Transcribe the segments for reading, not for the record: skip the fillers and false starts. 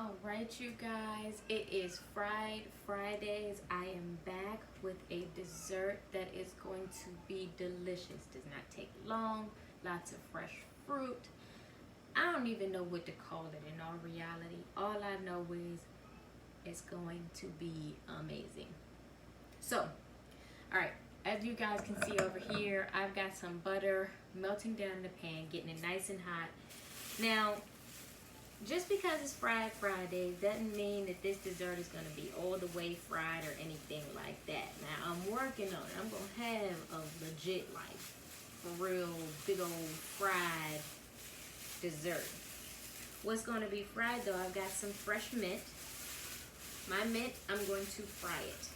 All right, you guys, it is Fridays. I am back with a dessert that is going to be delicious. Does not take long, lots of fresh fruit. I don't even know what to call it in all reality. All I know is it's going to be amazing. So, all right, as you guys can see over here, I've got some butter melting down in the pan, getting it nice and hot. Now, just because it's Friday doesn't mean that this dessert is going to be all the way fried or anything like that. Now, I'm working on it. I'm going to have a legit, like, for real, big old fried dessert. What's going to be fried, though, I've got some fresh mint. My mint, I'm going to fry it.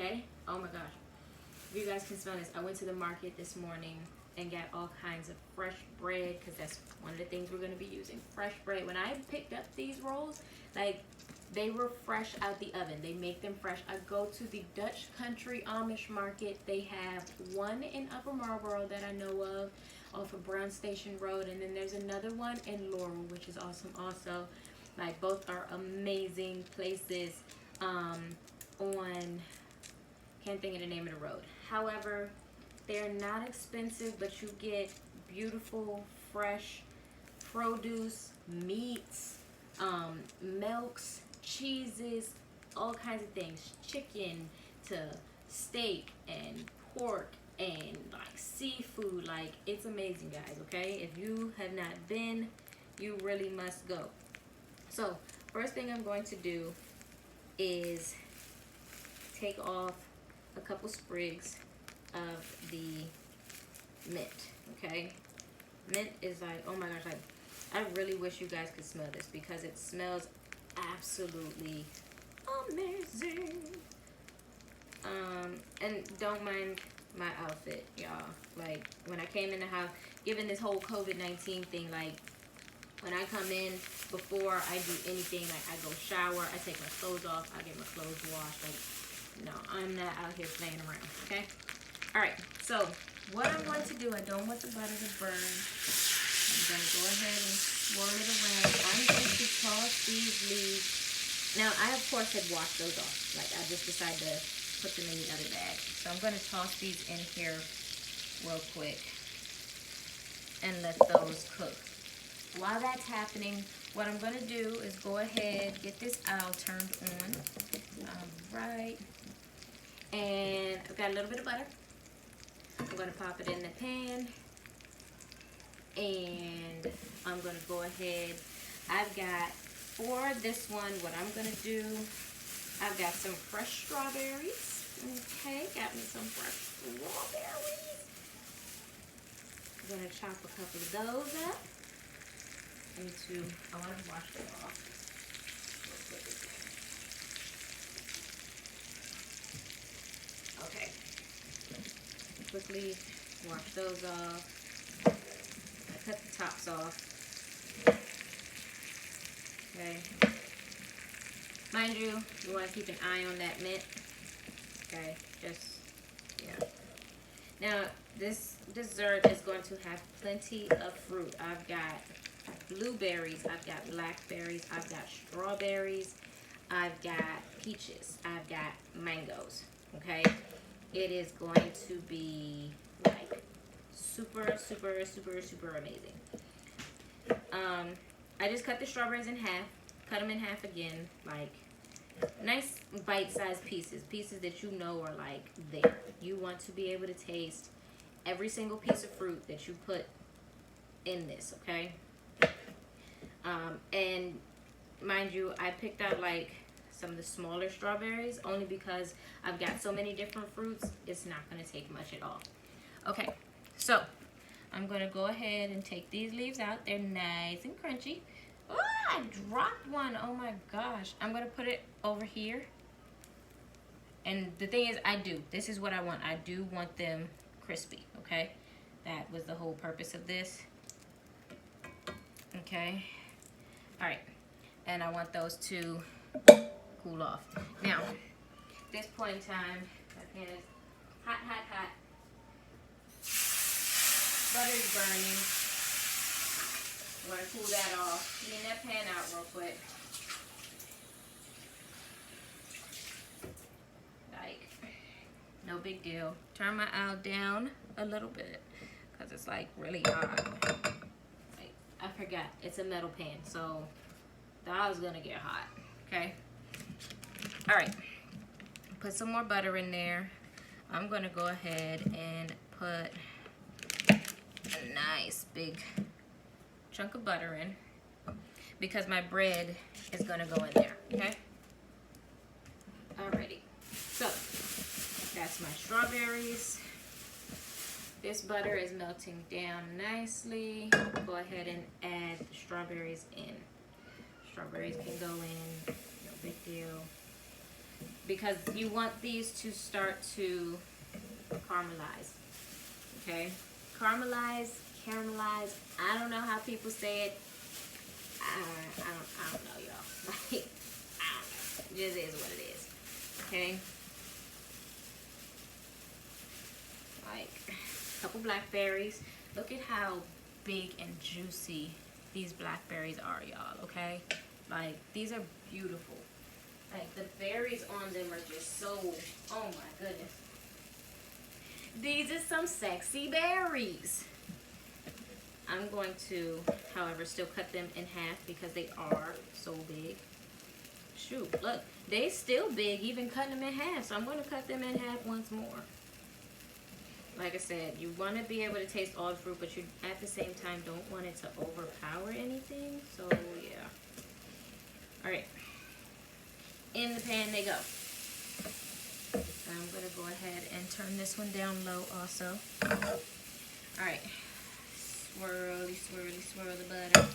Okay? Oh, my gosh. If you guys can smell this, I went to the market this morning and got all kinds of fresh bread, because that's one of the things we're going to be using, fresh bread. When I picked up these rolls, like, they were fresh out the oven. They make them fresh. I go to the Dutch Country Amish Market. They have one in Upper Marlboro that I know of off of Brown Station Road, and then there's another one in Laurel, which is awesome also. Like, both are amazing places on, can't think of the name of the road. However, they're not expensive, but you get beautiful, fresh produce, meats, milks, cheeses, all kinds of things. Chicken to steak and pork and like seafood. Like, it's amazing, guys, okay? If you have not been, you really must go. So, first thing I'm going to do is take off a couple sprigs of the mint, okay? Mint is like, oh my gosh, like, I really wish you guys could smell this because it smells absolutely amazing. And don't mind my outfit, y'all. Like, when I came in the house, given this whole COVID-19 thing, like, when I come in, before I do anything, like, I go shower, I take my clothes off, I get my clothes washed. Like, no, I'm not out here playing around, okay? All right, so what I'm going to do, I don't want the butter to burn. I'm going to go ahead and swirl it around. I'm going to toss these leaves. Now, I, of course, had washed those off. Like, I just decided to put them in the other bag. So I'm going to toss these in here real quick and let those cook. While that's happening, what I'm going to do is go ahead, get this owl turned on. All right. And I've got a little bit of butter. I'm going to pop it in the pan. And I'm going to go ahead. I've got, for this one, what I'm going to do, I've got some fresh strawberries. Okay, got me some fresh strawberries. I'm going to chop a couple of those up. Into, I want to wash it off. Okay. Quickly wash those off. I cut the tops off. Okay. Mind you, you want to keep an eye on that mint. Okay, just, yeah. Now, this dessert is going to have plenty of fruit. I've got blueberries, I've got blackberries, I've got strawberries, I've got peaches, I've got mangoes, okay? It is going to be like super, super, super, super amazing. I just cut the strawberries in half, cut them in half again, like nice bite-sized pieces, pieces that you know are like there. You want to be able to taste every single piece of fruit that you put in this, okay? And mind you, I picked out like some of the smaller strawberries only because I've got so many different fruits, it's not going to take much at all. Okay, so I'm going to go ahead and take these leaves out. They're nice and crunchy. Oh, I dropped one. Oh my gosh. I'm going to put it over here. And the thing is, this is what I want. I do want them crispy, okay? That was the whole purpose of this. Okay. All right. And I want those to cool off. Now, at this point in time, my pan is hot, hot, hot. Butter's burning. I'm going to cool that off. Clean that pan out real quick. no big deal. Turn my owl down a little bit because it's like really hot. Like, I forgot, it's a metal pan, so the owl's gonna get hot, okay? All right, put some more butter in there. I'm gonna go ahead and put a nice big chunk of butter in because my bread is gonna go in there, okay? Alrighty, so that's my strawberries. This butter is melting down nicely. Go ahead and add the strawberries in. Strawberries can go in, no big deal. Because you want these to start to caramelize, okay? Caramelize, I don't know how people say it. I don't know, y'all. Like, I don't know. It just is what it is, okay? Like, a couple blackberries. Look at how big and juicy these blackberries are, y'all, okay? Like, these are beautiful. Like, the berries on them are just so, oh my goodness. These are some sexy berries. I'm going to, however, still cut them in half because they are so big. Shoot, look, they still big, even cutting them in half. So I'm going to cut them in half once more. Like I said, you want to be able to taste all the fruit, but you at the same time don't want it to overpower anything. So yeah. All right. In the pan they go. I'm going to go ahead and turn this one down low also. All right. Swirly, swirly, swirl the butter.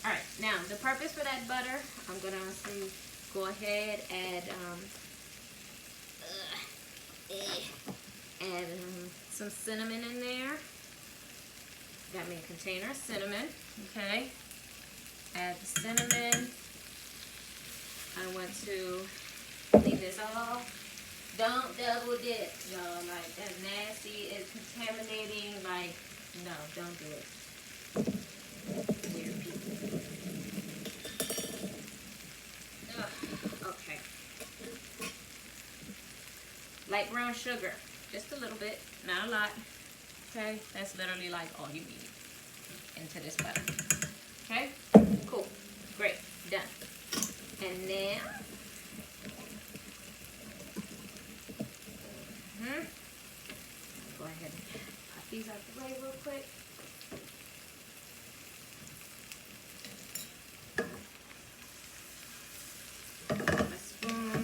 All right. Now, the purpose for that butter, I'm going to go ahead and add some cinnamon in there. Got me a container of cinnamon. Okay. Add the cinnamon. I want to leave this all. Don't double dip, y'all. Like, that's nasty. It's contaminating. Like, no, don't do it. Weird people. Ugh, okay. Light brown sugar. Just a little bit. Not a lot. Okay? That's literally like all you need into this butter. Okay? Cool. Great. Done. And now, go ahead and pop these out the way real quick. My spoon.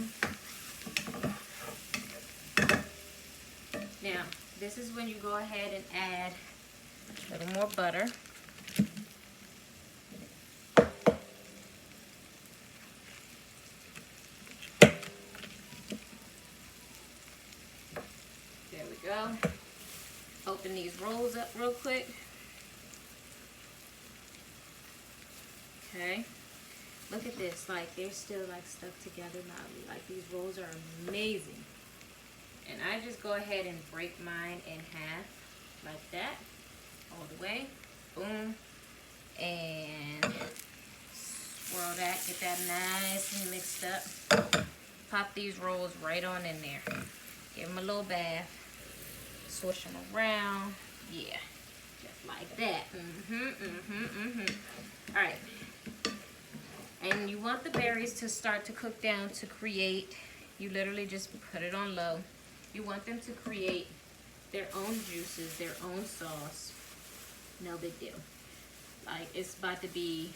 Now, this is when you go ahead and add a little more butter. Go. Open these rolls up real quick. Okay. Look at this. Like, they're still like stuck together now. Like, these rolls are amazing. And I just go ahead and break mine in half like that. All the way. Boom. And swirl that. Get that nice and mixed up. Pop these rolls right on in there. Give them a little bath. Swish them around. Yeah. Just like that. Alright. And you want the berries to start to cook down to create, you literally just put it on low. You want them to create their own juices, their own sauce. No big deal. Like, it's about to be,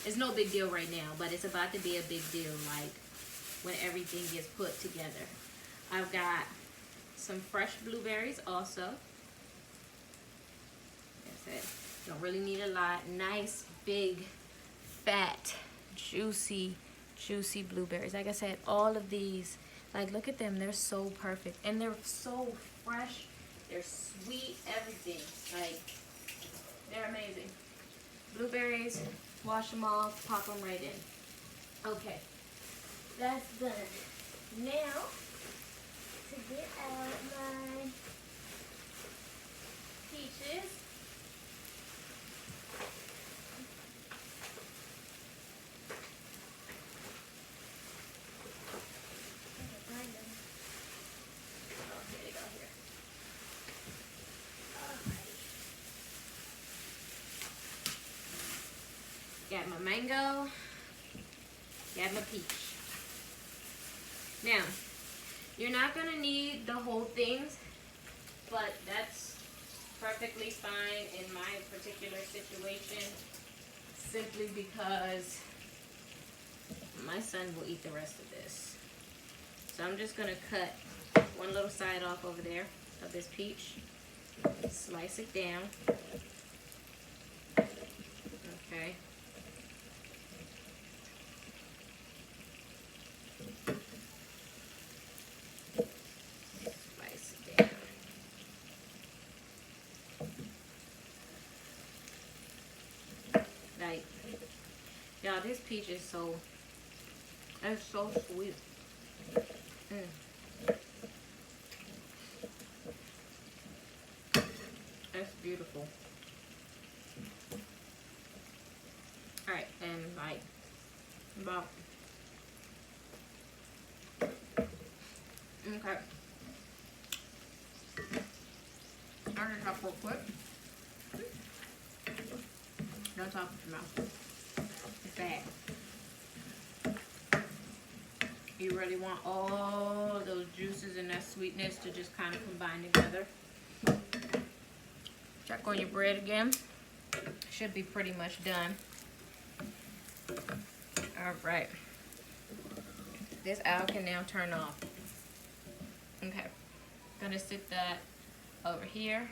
it's no big deal right now, but it's about to be a big deal, like, when everything gets put together. I've got some fresh blueberries also. That's it. Don't really need a lot. Nice, big, fat, juicy blueberries. Like I said, all of these, like, look at them. They're so perfect. And they're so fresh. They're sweet, everything. Like, they're amazing. Blueberries, wash them off, pop them right in. Okay, that's done. Now, to get out my peaches. Okay. mango, got my peach. Now, you're not gonna need the whole things, but that's perfectly fine in my particular situation, simply because my son will eat the rest of this. So I'm just gonna cut one little side off over there of this peach, slice it down. Okay. Slice it down. Like, y'all, this peach is so, it's so sweet. That's beautiful. Alright, and like about okay. I'll just talk real quick. Don't talk with your mouth. It's bad. You really want all those juices and that sweetness to just kind of combine together. Check on your bread again. Should be pretty much done. Alright. This owl can now turn off. Okay. Gonna sit that over here.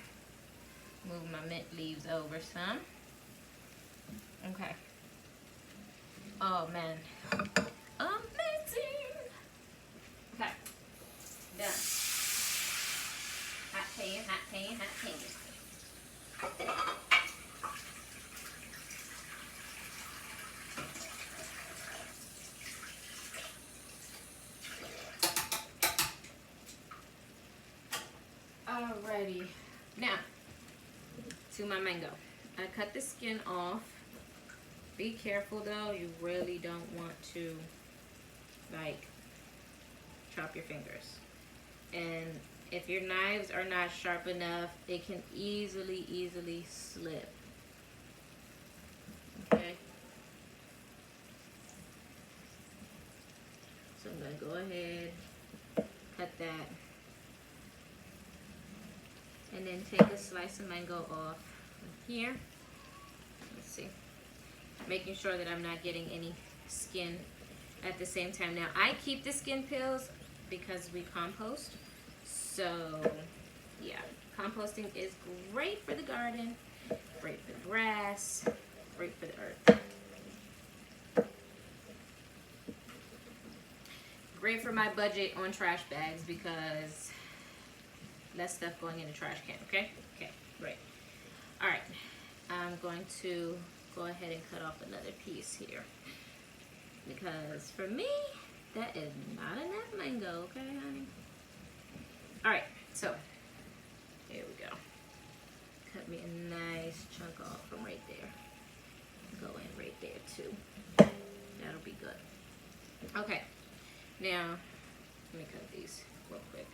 Move my mint leaves over some. Okay. Oh man. Amazing! Okay. Done. Hot pan, hot pan, hot pan. Alrighty, now to my mango. I cut the skin off. Be careful though, you really don't want to like chop your fingers. And if your knives are not sharp enough, it can easily slip. Okay. So I'm gonna go ahead, cut that. And then take a slice of mango off here. Let's see. Making sure that I'm not getting any skin at the same time. Now, I keep the skin peels because we compost. So, yeah. Composting is great for the garden, great for the grass, great for the earth. Great for my budget on trash bags because less stuff going in the trash can, okay? Okay, great. All right, I'm going to go ahead and cut off another piece here because for me, that is not enough mango, okay, honey? All right, so here we go. Cut me a nice chunk off from right there. Go in right there too. That'll be good. Okay, now let me cut these real quick.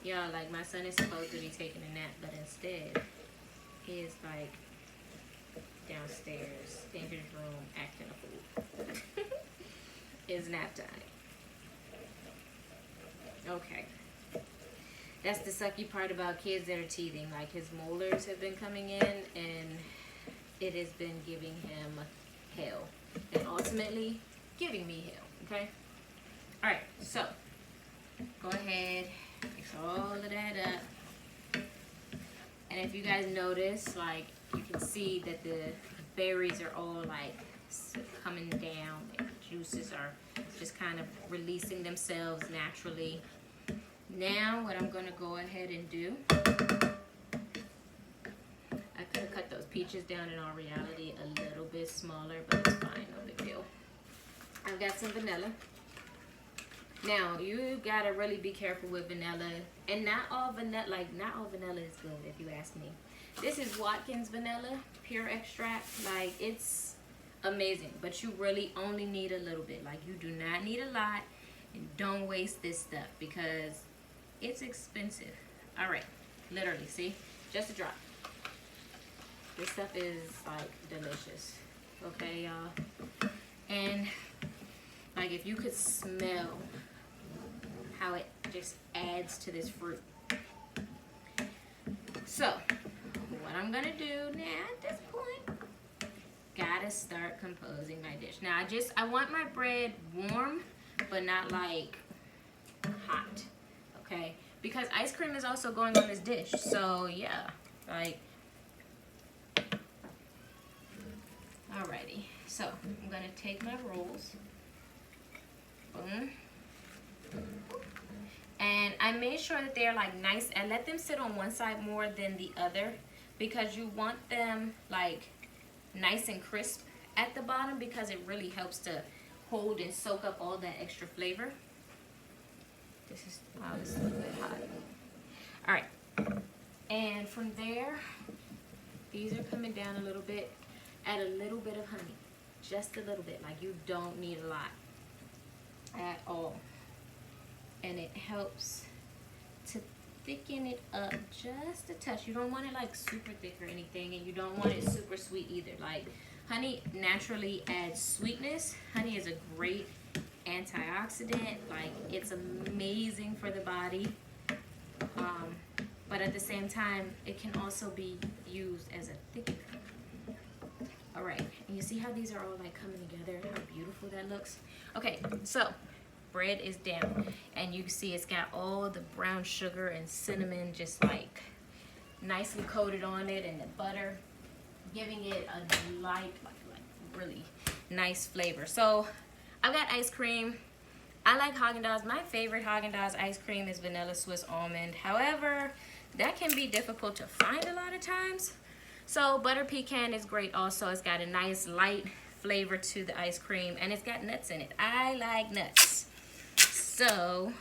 Y'all, like my son is supposed to be taking a nap, but instead he is like downstairs in his room acting a fool. It's nap time. Okay. That's the sucky part about kids that are teething. Like his molars have been coming in and it has been giving him hell. And ultimately giving me hell. Okay? Alright, so go ahead, mix all of that up. And if you guys notice, like you can see that the berries are all like coming down. The juices are just kind of releasing themselves naturally. Now what I'm going to go ahead and do, I could have cut those peaches down in all reality a little bit smaller, but it's fine, no big deal. I've got some vanilla. Now you gotta really be careful with vanilla, and not all vanilla is good if you ask me. This is Watkins vanilla, pure extract. Like it's amazing, but you really only need a little bit. Like you do not need a lot, and don't waste this stuff because it's expensive. All right, literally, see? Just a drop. This stuff is like delicious. Okay, y'all. And like if you could smell how it just adds to this fruit. So, what I'm gonna do now at this point, gotta start composing my dish. Now I want my bread warm, but not like hot, okay? Because ice cream is also going on this dish, so yeah, like, alrighty. So, I'm gonna take my rolls, boom, and I made sure that they're like nice, and let them sit on one side more than the other, because you want them like nice and crisp at the bottom, because it really helps to hold and soak up all that extra flavor. This is, wow, this is a little bit hot. All right, and from there, these are coming down a little bit. Add a little bit of honey, just a little bit. Like, you don't need a lot at all, and it helps to thicken it up just a touch. You don't want it like super thick or anything, and you don't want it super sweet either. Like, honey naturally adds sweetness. Honey is a great antioxidant. Like, it's amazing for the body, but at the same time it can also be used as a thickener. All right, and you see how these are all like coming together, how beautiful that looks? Okay, so bread is down, and you can see it's got all the brown sugar and cinnamon just like nicely coated on it, and the butter giving it a light, like really nice flavor. So I've got ice cream. I like Haagen-Dazs. My favorite Haagen-Dazs ice cream is vanilla Swiss almond. However, that can be difficult to find a lot of times. So butter pecan is great also. It's got a nice light flavor to the ice cream, and it's got nuts in it. I like nuts. So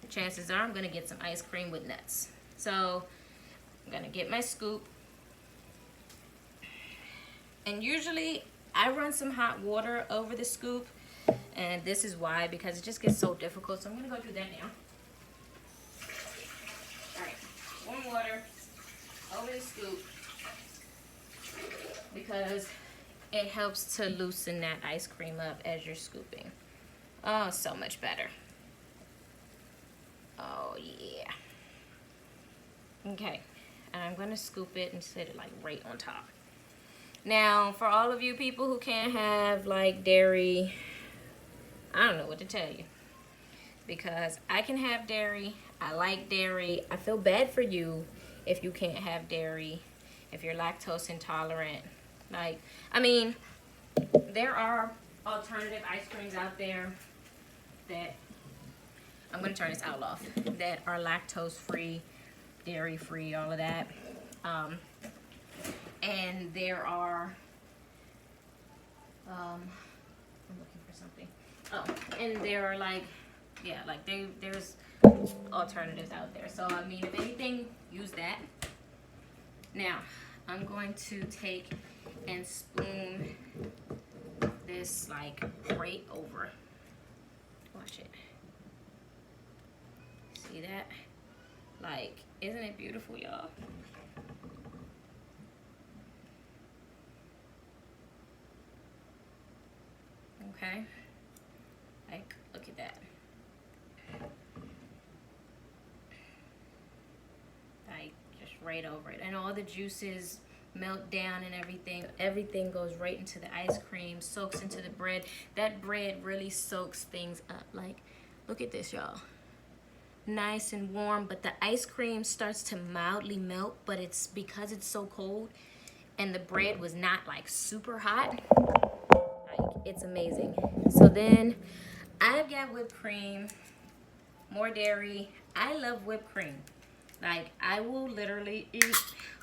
chances are I'm gonna get some ice cream with nuts. So I'm gonna get my scoop. And usually I run some hot water over the scoop, and this is why, because it just gets so difficult. So I'm gonna go do that now. All right, warm water over the scoop, because it helps to loosen that ice cream up as you're scooping. Oh, so much better. Oh yeah. Okay, and I'm gonna scoop it and set it like right on top. Now, for all of you people who can't have like dairy, I don't know what to tell you, because I can have dairy. I like dairy. I feel bad for you if you can't have dairy, if you're lactose intolerant. Like, I mean, there are alternative ice creams out there that, I'm gonna turn this owl off, that are lactose free, dairy free, all of that. And there are, I'm looking for something. Oh, and there are like, yeah, like there's alternatives out there. So I mean, if anything, use that. Now, I'm going to take and spoon this like right over. Watch it. See that? Like, isn't it beautiful, y'all? Okay, like, look at that. Like, just right over it, and all the juices melt down and everything goes right into the ice cream, soaks into the bread. That bread really soaks things up. Like, look at this, y'all. Nice and warm, but the ice cream starts to mildly melt, but it's because it's so cold and the bread was not like super hot. It's amazing. So then I've got whipped cream, more dairy. I love whipped cream. Like, I will literally eat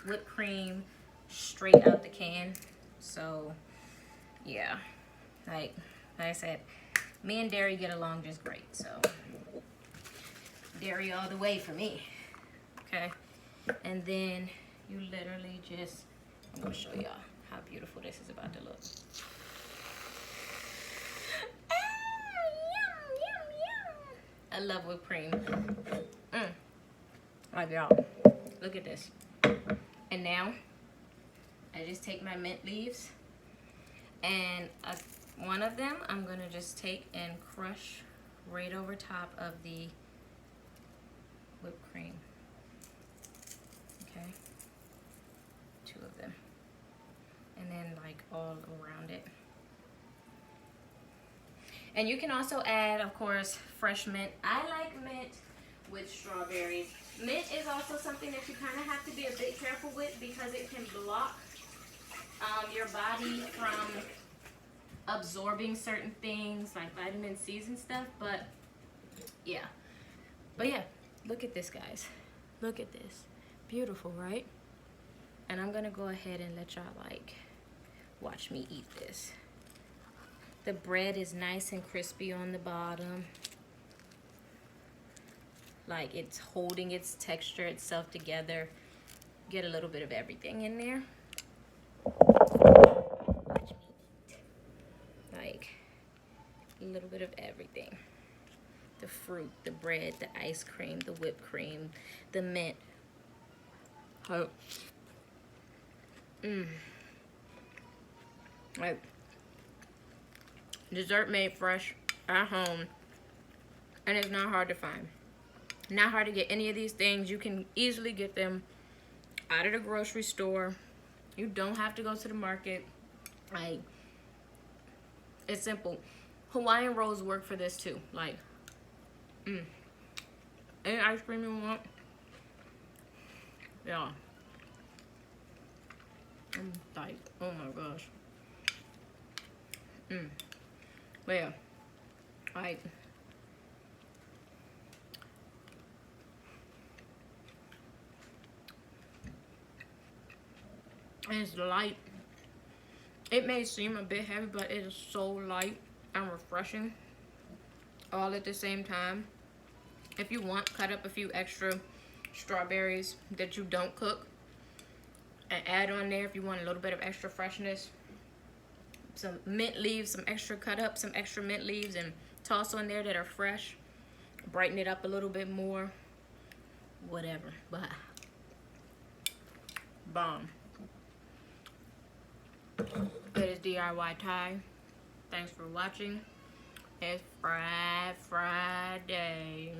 whipped cream straight out the can. So yeah, like I said, me and dairy get along just great. So dairy all the way for me. Okay, and then you literally just, I'm gonna show y'all how beautiful this is about to look. I love whipped cream. Like, y'all, look at this. And now, I just take my mint leaves, and one of them I'm gonna just take and crush right over top of the whipped cream. Okay, 2 of them, and then like all around it. And you can also add, of course, fresh mint. I like mint with strawberries. Mint is also something that you kind of have to be a bit careful with because it can block your body from absorbing certain things like vitamin C's and stuff. But yeah, look at this, guys. Look at this. Beautiful, right? And I'm gonna go ahead and let y'all like watch me eat this. The bread is nice and crispy on the bottom. Like it's holding its texture itself together. Get a little bit of everything in there. Watch me eat. Like a little bit of everything. The fruit, the bread, the ice cream, the whipped cream, the mint. Oh. Like dessert made fresh at home, and it's not hard to find. Not hard to get any of these things. You can easily get them out of the grocery store. You don't have to go to the market. Like, it's simple. Hawaiian rolls work for this too. Like, any ice cream you want. Yeah. I'm like, oh my gosh. But yeah, like, and it's light. It may seem a bit heavy, but it is so light and refreshing all at the same time. If you want, cut up a few extra strawberries that you don't cook and add on there if you want a little bit of extra freshness. Some mint leaves, some extra cut up, some extra mint leaves, and toss on there that are fresh. Brighten it up a little bit more. Whatever, but bomb. It is DIY Ty. Thanks for watching. It's Friday.